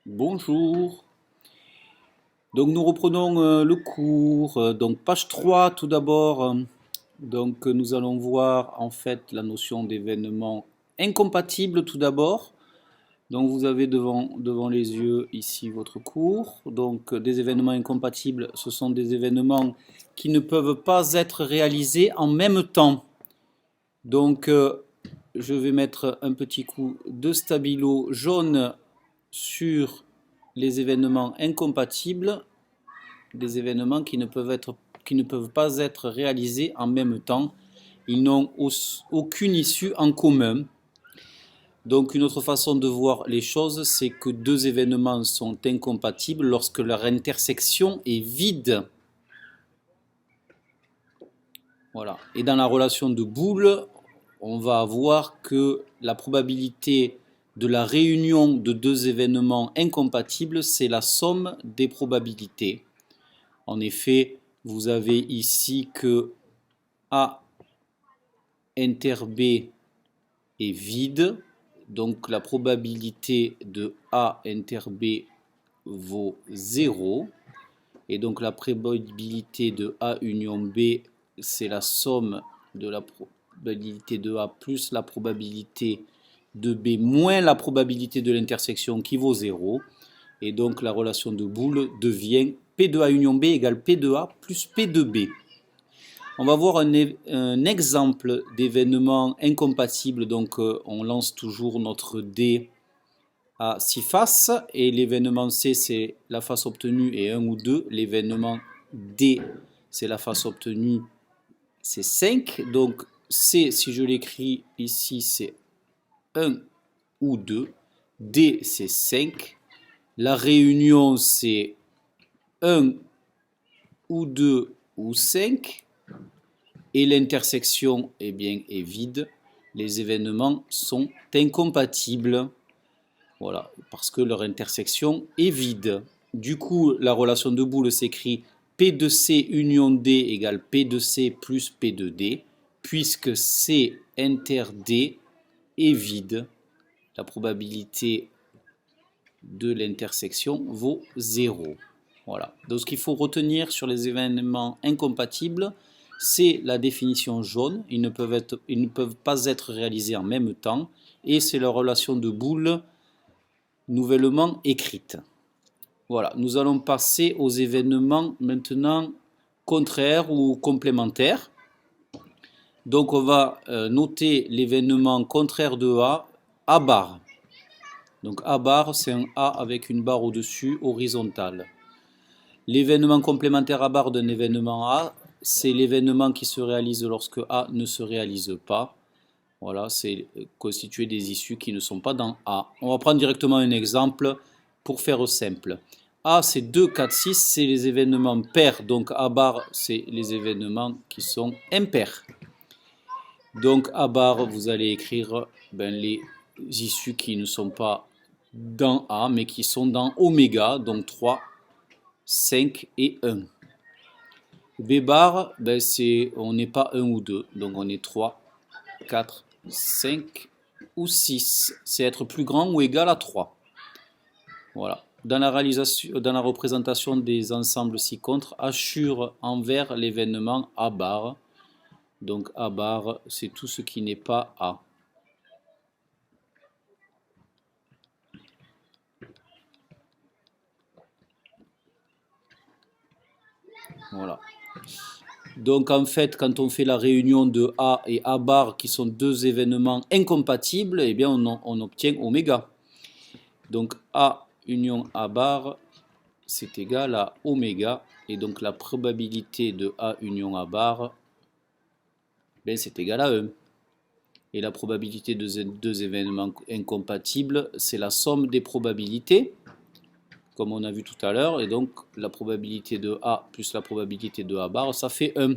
Bonjour. Donc nous reprenons le cours. Donc page 3 tout d'abord. Donc nous allons voir en fait la notion d'événement incompatible tout d'abord. Donc vous avez devant les yeux ici votre cours. Donc des événements incompatibles, ce sont des événements qui ne peuvent pas être réalisés en même temps. Donc je vais mettre un petit coup de stabilo jaune sur les événements incompatibles, des événements qui ne peuvent pas être réalisés en même temps. Ils n'ont aucune issue en commun. Donc une autre façon de voir les choses, c'est que deux événements sont incompatibles lorsque leur intersection est vide. Voilà. Et dans la relation de Boole, on va avoir que la probabilité de la réunion de deux événements incompatibles, c'est la somme des probabilités. En effet, vous avez ici que A inter B est vide, donc la probabilité de A inter B vaut 0, et donc la probabilité de A union B, c'est la somme de la probabilité de A plus la probabilité de B moins la probabilité de l'intersection qui vaut 0, et donc la relation de Boole devient P de A union B égale P de A plus P de B. On va voir un exemple d'événement incompatible. Donc on lance toujours notre dé à 6 faces et l'événement C c'est la face obtenue et 1 ou 2. L'événement D c'est la face obtenue, c'est 5. Donc C, si je l'écris ici, c'est 1 ou 2. D c'est 5. La réunion c'est 1 ou 2 ou 5. Et l'intersection est vide, les événements sont incompatibles. Voilà, parce que leur intersection est vide. Du coup, la relation de Boole s'écrit P de C union D égale P de C plus P de D, puisque C inter D est vide. La probabilité de l'intersection vaut 0. Voilà. Donc ce qu'il faut retenir sur les événements incompatibles, c'est la définition jaune. Ils ne peuvent pas être réalisés en même temps. Et c'est la relation de Boole nouvellement écrite. Voilà. Nous allons passer aux événements maintenant contraires ou complémentaires. Donc on va noter l'événement contraire de A bar. Donc A bar, c'est un A avec une barre au-dessus horizontale. L'événement complémentaire à barre d'un événement A, c'est l'événement qui se réalise lorsque A ne se réalise pas. Voilà, c'est constitué des issues qui ne sont pas dans A. On va prendre directement un exemple pour faire simple. A, c'est 2, 4, 6, c'est les événements pairs. Donc A bar, c'est les événements qui sont impairs. Donc A bar, vous allez écrire les issues qui ne sont pas dans A, mais qui sont dans oméga, donc 3, 5 et 1. B bar, on n'est pas 1 ou 2, donc on est 3, 4, 5 ou 6. C'est être plus grand ou égal à 3. Voilà. Dans la représentation des ensembles ci-contre, assure envers l'événement A bar. Donc A bar, c'est tout ce qui n'est pas A. Voilà. Donc en fait, quand on fait la réunion de A et A bar, qui sont deux événements incompatibles, eh bien on obtient oméga. Donc A union A bar, c'est égal à oméga. Et donc la probabilité de A union A bar, c'est égal à 1. Et la probabilité de deux événements incompatibles, c'est la somme des probabilités, comme on a vu tout à l'heure. Et donc la probabilité de A plus la probabilité de A bar, ça fait 1.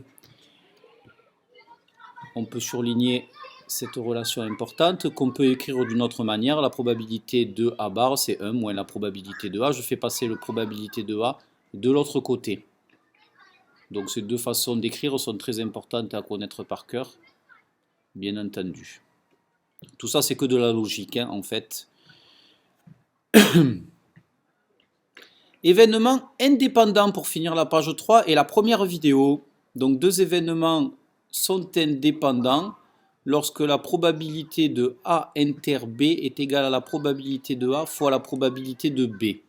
On peut surligner cette relation importante qu'on peut écrire d'une autre manière. La probabilité de A bar, c'est 1 moins la probabilité de A. Je fais passer la probabilité de A de l'autre côté. Donc ces deux façons d'écrire sont très importantes à connaître par cœur, bien entendu. Tout ça, c'est que de la logique, hein, en fait. Événements indépendants pour finir la page 3 et la première vidéo. Donc deux événements sont indépendants lorsque la probabilité de A inter B est égale à la probabilité de A fois la probabilité de B.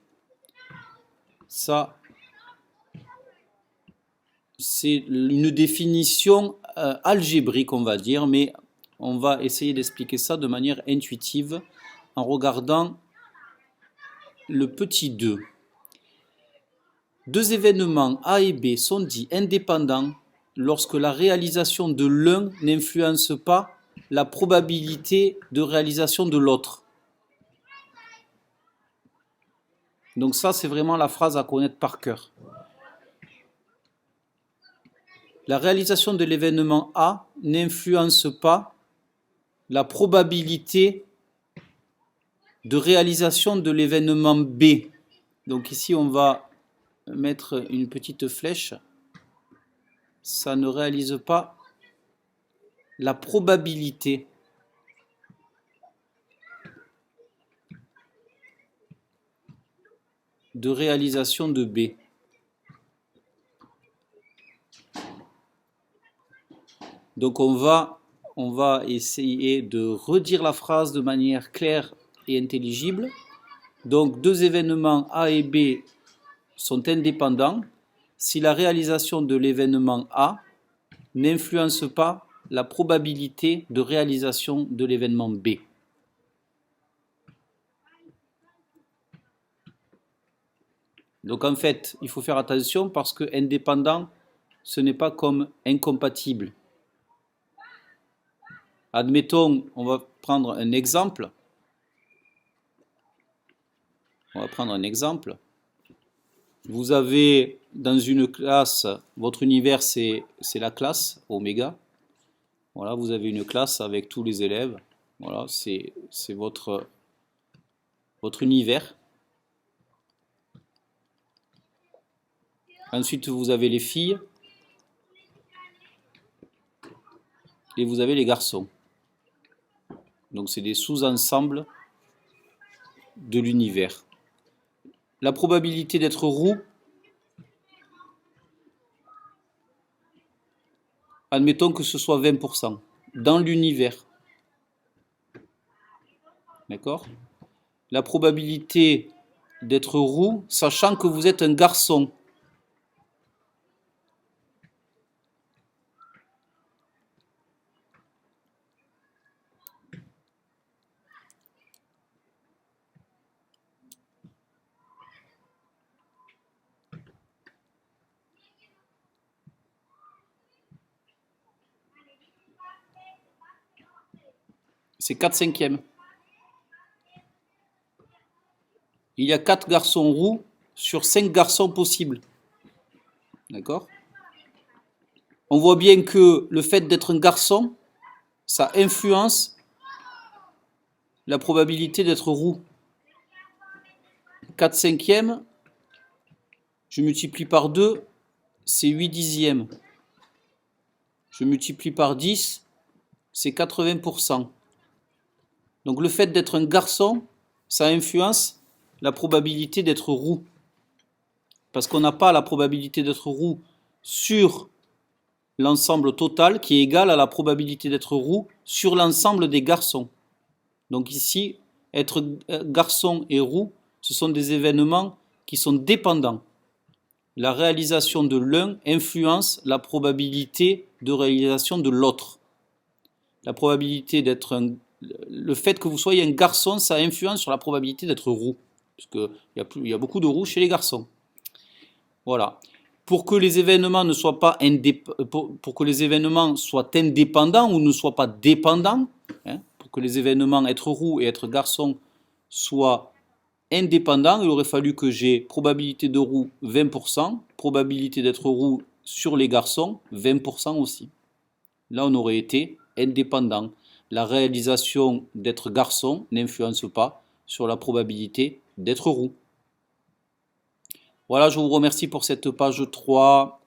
Ça, c'est une définition algébrique, on va dire, mais on va essayer d'expliquer ça de manière intuitive en regardant le petit 2. Deux événements A et B sont dits indépendants lorsque la réalisation de l'un n'influence pas la probabilité de réalisation de l'autre. Donc ça, c'est vraiment la phrase à connaître par cœur. La réalisation de l'événement A n'influence pas la probabilité de réalisation de l'événement B. Donc ici, on va mettre une petite flèche. Ça ne réalise pas la probabilité de réalisation de B. Donc on va essayer de redire la phrase de manière claire et intelligible. Donc deux événements A et B sont indépendants si la réalisation de l'événement A n'influence pas la probabilité de réalisation de l'événement B. Donc en fait, il faut faire attention parce que indépendant, ce n'est pas comme incompatible. Admettons, on va prendre un exemple. Vous avez dans une classe, votre univers c'est la classe oméga. Voilà, vous avez une classe avec tous les élèves. Voilà, c'est votre univers. Ensuite, vous avez les filles et vous avez les garçons. Donc c'est des sous-ensembles de l'univers. La probabilité d'être roux, admettons que ce soit 20% dans l'univers. D'accord? La probabilité d'être roux, sachant que vous êtes un garçon. C'est 4/5. Il y a 4 garçons roux sur 5 garçons possibles. D'accord? On voit bien que le fait d'être un garçon, ça influence la probabilité d'être roux. 4/5, je multiplie par 2, c'est 8/10. Je multiplie par 10, c'est 80%. Donc le fait d'être un garçon, ça influence la probabilité d'être roux. Parce qu'on n'a pas la probabilité d'être roux sur l'ensemble total qui est égal à la probabilité d'être roux sur l'ensemble des garçons. Donc ici, être garçon et roux, ce sont des événements qui sont dépendants. La réalisation de l'un influence la probabilité de réalisation de l'autre. La probabilité d'être le fait que vous soyez un garçon, ça influence sur la probabilité d'être roux. Parce qu'il y a beaucoup de roux chez les garçons. Voilà. Pour que les événements ne soient pas pour que les événements soient indépendants ou ne soient pas dépendants, pour que les événements être roux et être garçon soient indépendants, il aurait fallu que j'ai probabilité de roux 20%, probabilité d'être roux sur les garçons 20% aussi. Là, on aurait été indépendant. La réalisation d'être garçon n'influence pas sur la probabilité d'être roux. Voilà, je vous remercie pour cette page 3.